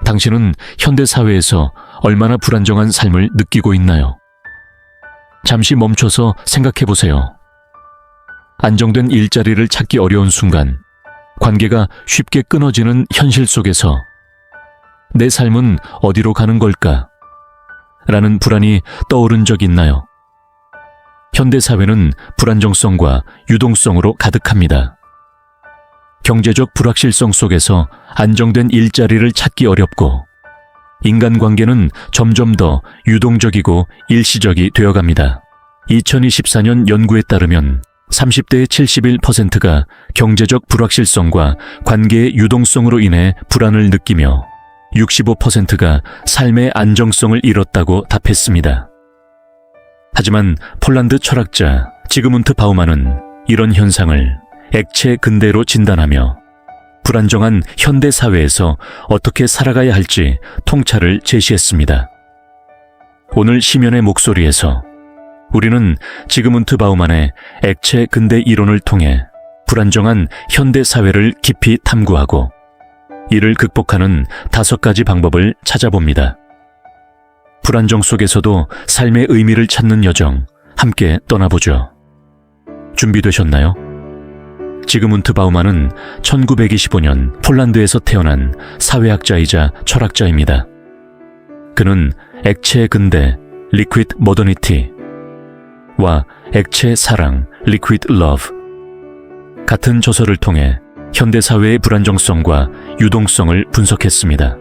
당신은 현대 사회에서 얼마나 불안정한 삶을 느끼고 있나요? 잠시 멈춰서 생각해 보세요. 안정된 일자리를 찾기 어려운 순간, 관계가 쉽게 끊어지는 현실 속에서 내 삶은 어디로 가는 걸까? 라는 불안이 떠오른 적 있나요? 현대 사회는 불안정성과 유동성으로 가득합니다. 경제적 불확실성 속에서 안정된 일자리를 찾기 어렵고, 인간관계는 점점 더 유동적이고 일시적이 되어갑니다. 2024년 연구에 따르면 30대의 71%가 경제적 불확실성과 관계의 유동성으로 인해 불안을 느끼며 65%가 삶의 안정성을 잃었다고 답했습니다. 하지만 폴란드 철학자 지그문트 바우만은 이런 현상을 액체 근대로 진단하며 불안정한 현대 사회에서 어떻게 살아가야 할지 통찰을 제시했습니다. 오늘 시면의 목소리에서 우리는 지그문트 바우만의 액체 근대 이론을 통해 불안정한 현대 사회를 깊이 탐구하고 이를 극복하는 5가지 방법을 찾아봅니다. 불안정 속에서도 삶의 의미를 찾는 여정, 함께 떠나보죠. 준비되셨나요? 지그문트 바우만은 1925년 폴란드에서 태어난 사회학자이자 철학자입니다. 그는 액체 근대, 리퀴드 모더니티 와 액체 사랑, 리퀴드 러브 같은 저서를 통해 현대사회의 불안정성과 유동성을 분석했습니다.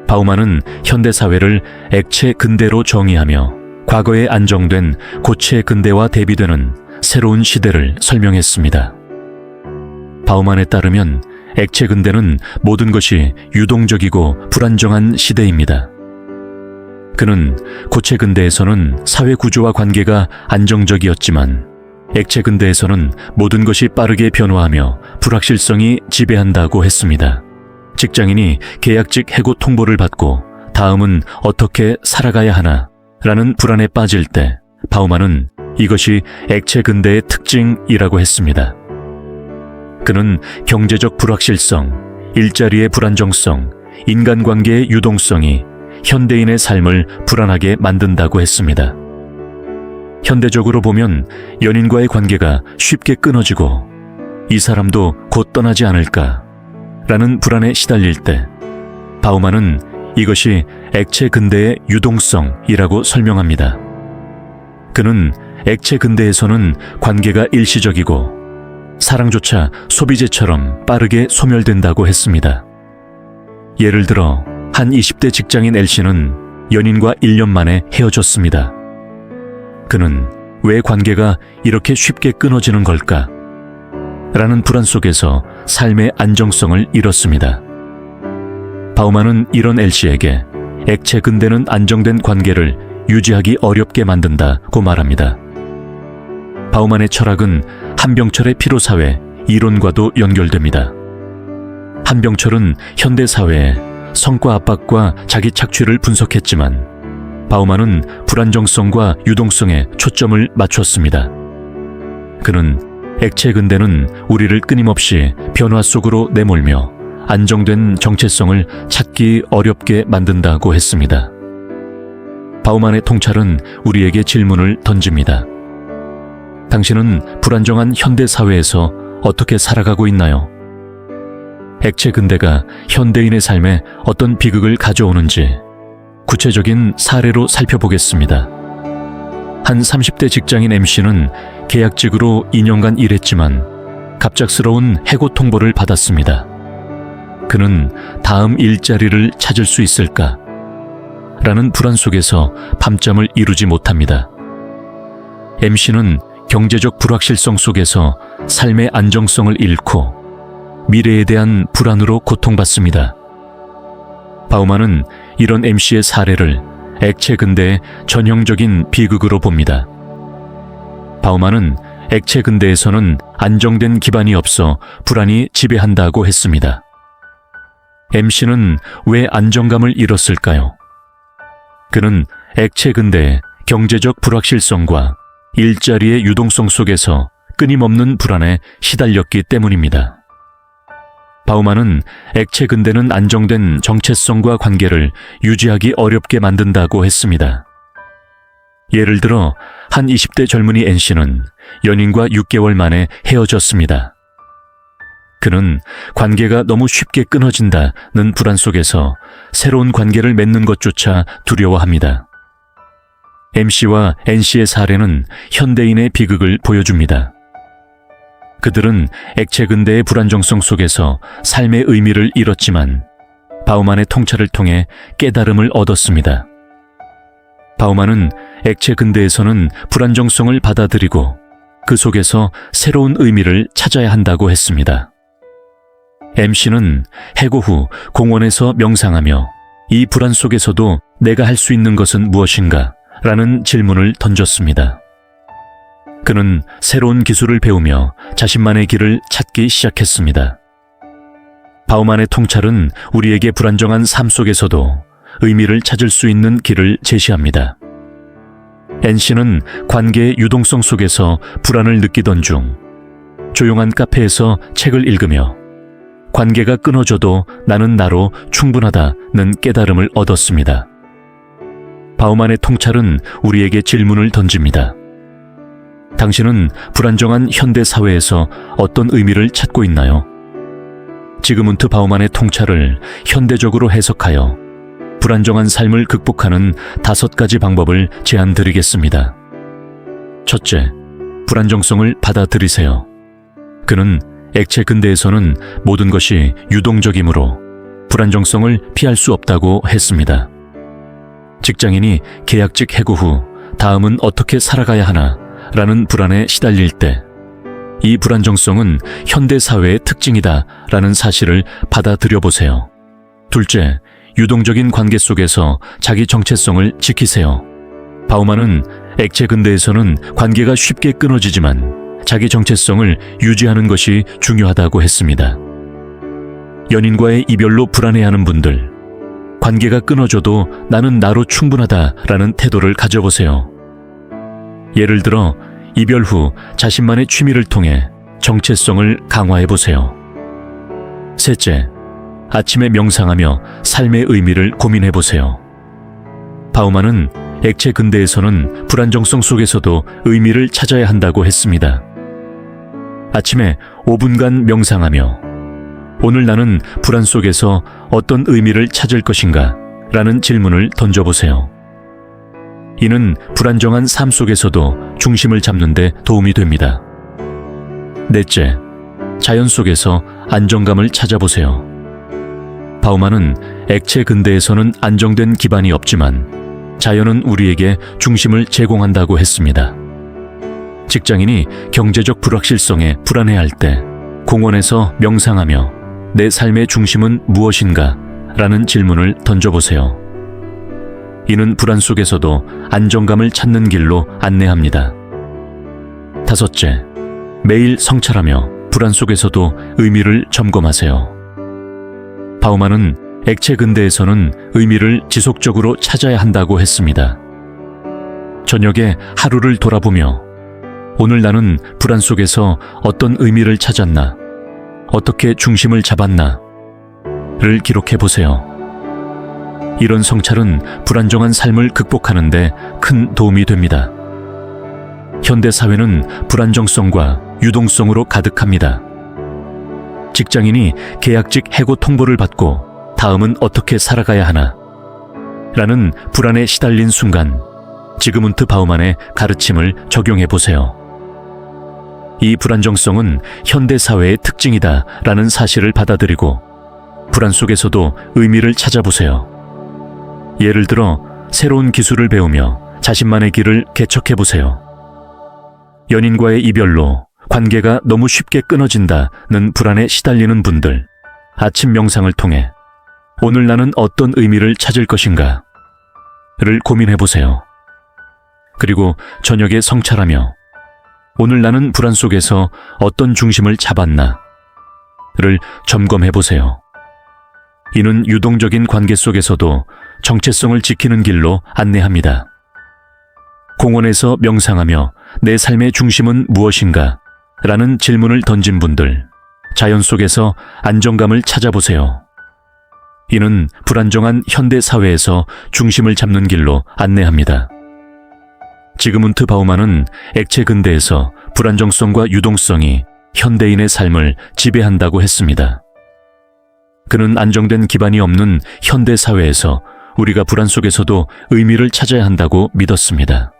바우만은 현대사회를 액체 근대로 정의하며 과거에 안정된 고체 근대와 대비되는 새로운 시대를 설명했습니다. 바우만에 따르면 액체 근대는 모든 것이 유동적이고 불안정한 시대입니다. 그는 고체 근대에서는 사회 구조와 관계가 안정적이었지만 액체 근대에서는 모든 것이 빠르게 변화하며 불확실성이 지배한다고 했습니다. 직장인이 계약직 해고 통보를 받고 다음은 어떻게 살아가야 하나 라는 불안에 빠질 때 바우만은 이것이 액체 근대의 특징이라고 했습니다. 그는 경제적 불확실성, 일자리의 불안정성, 인간관계의 유동성이 현대인의 삶을 불안하게 만든다고 했습니다. 현대적으로 보면 연인과의 관계가 쉽게 끊어지고 이 사람도 곧 떠나지 않을까 라는 불안에 시달릴 때 바우만은 이것이 액체 근대의 유동성이라고 설명합니다. 그는 액체 근대에서는 관계가 일시적이고 사랑조차 소비재처럼 빠르게 소멸된다고 했습니다. 예를 들어 한 20대 직장인 L씨는 연인과 1년 만에 헤어졌습니다. 그는 왜 관계가 이렇게 쉽게 끊어지는 걸까? 라는 불안 속에서 삶의 안정성을 잃었습니다. 바우만은 이런 L씨에게 액체 근대는 안정된 관계를 유지하기 어렵게 만든다고 말합니다. 바우만의 철학은 한병철의 피로사회 이론과도 연결됩니다. 한병철은 현대사회의 성과 압박과 자기 착취를 분석했지만 바우만은 불안정성과 유동성에 초점을 맞췄습니다. 그는 액체 근대는 우리를 끊임없이 변화 속으로 내몰며 안정된 정체성을 찾기 어렵게 만든다고 했습니다. 바우만의 통찰은 우리에게 질문을 던집니다. 당신은 불안정한 현대 사회에서 어떻게 살아가고 있나요? 액체 근대가 현대인의 삶에 어떤 비극을 가져오는지 구체적인 사례로 살펴보겠습니다. 한 30대 직장인 MC는 계약직으로 2년간 일했지만 갑작스러운 해고 통보를 받았습니다. 그는 다음 일자리를 찾을 수 있을까? 라는 불안 속에서 밤잠을 이루지 못합니다. MC는 경제적 불확실성 속에서 삶의 안정성을 잃고 미래에 대한 불안으로 고통받습니다. 바우만은 이런 MC의 사례를 액체 근대의 전형적인 비극으로 봅니다. 바우만은 액체 근대에서는 안정된 기반이 없어 불안이 지배한다고 했습니다. MC는 왜 안정감을 잃었을까요? 그는 액체 근대의 경제적 불확실성과 일자리의 유동성 속에서 끊임없는 불안에 시달렸기 때문입니다. 바우만은 액체 근대는 안정된 정체성과 관계를 유지하기 어렵게 만든다고 했습니다. 예를 들어 한 20대 젊은이 N씨는 연인과 6개월 만에 헤어졌습니다. 그는 관계가 너무 쉽게 끊어진다는 불안 속에서 새로운 관계를 맺는 것조차 두려워합니다. M씨와 N씨의 사례는 현대인의 비극을 보여줍니다. 그들은 액체 근대의 불안정성 속에서 삶의 의미를 잃었지만 바우만의 통찰을 통해 깨달음을 얻었습니다. 바우만은 액체 근대에서는 불안정성을 받아들이고 그 속에서 새로운 의미를 찾아야 한다고 했습니다. M씨는 해고 후 공원에서 명상하며 이 불안 속에서도 내가 할 수 있는 것은 무엇인가? 라는 질문을 던졌습니다. 그는 새로운 기술을 배우며 자신만의 길을 찾기 시작했습니다. 바우만의 통찰은 우리에게 불안정한 삶 속에서도 의미를 찾을 수 있는 길을 제시합니다. N씨는 관계의 유동성 속에서 불안을 느끼던 중 조용한 카페에서 책을 읽으며 관계가 끊어져도 나는 나로 충분하다는 깨달음을 얻었습니다. 바우만의 통찰은 우리에게 질문을 던집니다. 당신은 불안정한 현대 사회에서 어떤 의미를 찾고 있나요? 지그문트 바우만의 통찰을 현대적으로 해석하여 불안정한 삶을 극복하는 5가지 방법을 제안드리겠습니다. 첫째, 불안정성을 받아들이세요. 그는 액체 근대에서는 모든 것이 유동적이므로 불안정성을 피할 수 없다고 했습니다. 직장인이 계약직 해고 후 다음은 어떻게 살아가야 하나 라는 불안에 시달릴 때 이 불안정성은 현대 사회의 특징이다 라는 사실을 받아들여 보세요. 둘째, 유동적인 관계 속에서 자기 정체성을 지키세요. 바우만은 액체 근대에서는 관계가 쉽게 끊어지지만 자기 정체성을 유지하는 것이 중요하다고 했습니다. 연인과의 이별로 불안해하는 분들, 관계가 끊어져도 나는 나로 충분하다라는 태도를 가져보세요. 예를 들어 이별 후 자신만의 취미를 통해 정체성을 강화해보세요. 셋째, 아침에 명상하며 삶의 의미를 고민해보세요. 바우만은 액체 근대에서는 불안정성 속에서도 의미를 찾아야 한다고 했습니다. 아침에 5분간 명상하며 오늘 나는 불안 속에서 어떤 의미를 찾을 것인가? 라는 질문을 던져보세요. 이는 불안정한 삶 속에서도 중심을 잡는 데 도움이 됩니다. 넷째, 자연 속에서 안정감을 찾아보세요. 바우만은 액체 근대에서는 안정된 기반이 없지만 자연은 우리에게 중심을 제공한다고 했습니다. 직장인이 경제적 불확실성에 불안해할 때 공원에서 명상하며 내 삶의 중심은 무엇인가? 라는 질문을 던져보세요. 이는 불안 속에서도 안정감을 찾는 길로 안내합니다. 다섯째, 매일 성찰하며 불안 속에서도 의미를 점검하세요. 바우만은 액체 근대에서는 의미를 지속적으로 찾아야 한다고 했습니다. 저녁에 하루를 돌아보며 오늘 나는 불안 속에서 어떤 의미를 찾았나, 어떻게 중심을 잡았나 를 기록해 보세요. 이런 성찰은 불안정한 삶을 극복하는 데 큰 도움이 됩니다. 현대 사회는 불안정성과 유동성으로 가득합니다. 직장인이 계약직 해고 통보를 받고 다음은 어떻게 살아가야 하나? 라는 불안에 시달린 순간 지그문트 바우만의 가르침을 적용해 보세요. 이 불안정성은 현대 사회의 특징이다 라는 사실을 받아들이고 불안 속에서도 의미를 찾아보세요. 예를 들어 새로운 기술을 배우며 자신만의 길을 개척해 보세요. 연인과의 이별로 관계가 너무 쉽게 끊어진다는 불안에 시달리는 분들, 아침 명상을 통해 오늘 나는 어떤 의미를 찾을 것인가? 를 고민해 보세요. 그리고 저녁에 성찰하며 오늘 나는 불안 속에서 어떤 중심을 잡았나? 를 점검해 보세요. 이는 유동적인 관계 속에서도 정체성을 지키는 길로 안내합니다. 공원에서 명상하며 내 삶의 중심은 무엇인가? 라는 질문을 던진 분들, 자연 속에서 안정감을 찾아보세요. 이는 불안정한 현대 사회에서 중심을 잡는 길로 안내합니다. 지그문트 바우만은 액체 근대에서 불안정성과 유동성이 현대인의 삶을 지배한다고 했습니다. 그는 안정된 기반이 없는 현대 사회에서 우리가 불안 속에서도 의미를 찾아야 한다고 믿었습니다.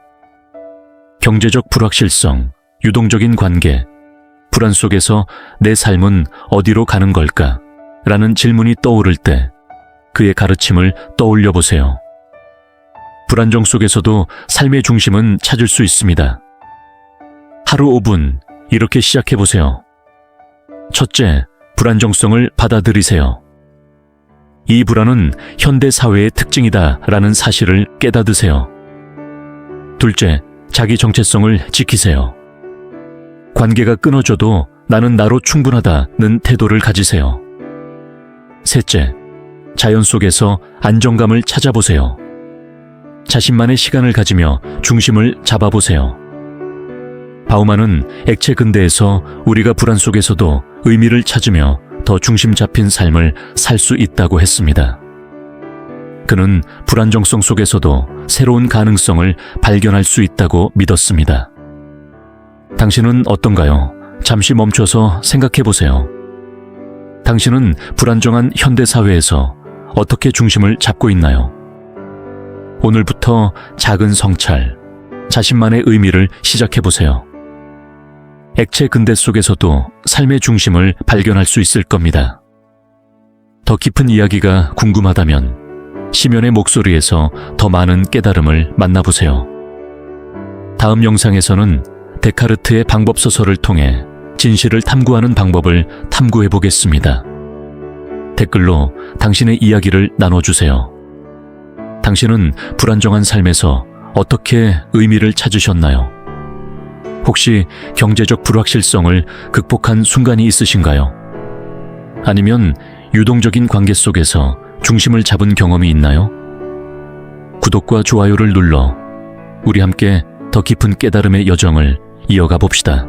경제적 불확실성, 유동적인 관계, 불안 속에서 내 삶은 어디로 가는 걸까? 라는 질문이 떠오를 때 그의 가르침을 떠올려 보세요. 불안정 속에서도 삶의 중심은 찾을 수 있습니다. 하루 5분 이렇게 시작해 보세요. 첫째, 불안정성을 받아들이세요. 이 불안은 현대 사회의 특징이다 라는 사실을 깨닫으세요. 둘째, 자기 정체성을 지키세요. 관계가 끊어져도 나는 나로 충분하다는 태도를 가지세요. 셋째, 자연 속에서 안정감을 찾아보세요. 자신만의 시간을 가지며 중심을 잡아보세요. 바우만은 액체 근대에서 우리가 불안 속에서도 의미를 찾으며 더 중심 잡힌 삶을 살 수 있다고 했습니다. 그는 불안정성 속에서도 새로운 가능성을 발견할 수 있다고 믿었습니다. 당신은 어떤가요? 잠시 멈춰서 생각해 보세요. 당신은 불안정한 현대 사회에서 어떻게 중심을 잡고 있나요? 오늘부터 작은 성찰, 자신만의 의미를 시작해 보세요. 액체 근대 속에서도 삶의 중심을 발견할 수 있을 겁니다. 더 깊은 이야기가 궁금하다면 시면의 목소리에서 더 많은 깨달음을 만나보세요. 다음 영상에서는 데카르트의 방법서설을 통해 진실을 탐구하는 방법을 탐구해 보겠습니다. 댓글로 당신의 이야기를 나눠주세요. 당신은 불안정한 삶에서 어떻게 의미를 찾으셨나요? 혹시 경제적 불확실성을 극복한 순간이 있으신가요? 아니면 유동적인 관계 속에서 중심을 잡은 경험이 있나요? 구독과 좋아요를 눌러 우리 함께 더 깊은 깨달음의 여정을 이어가 봅시다.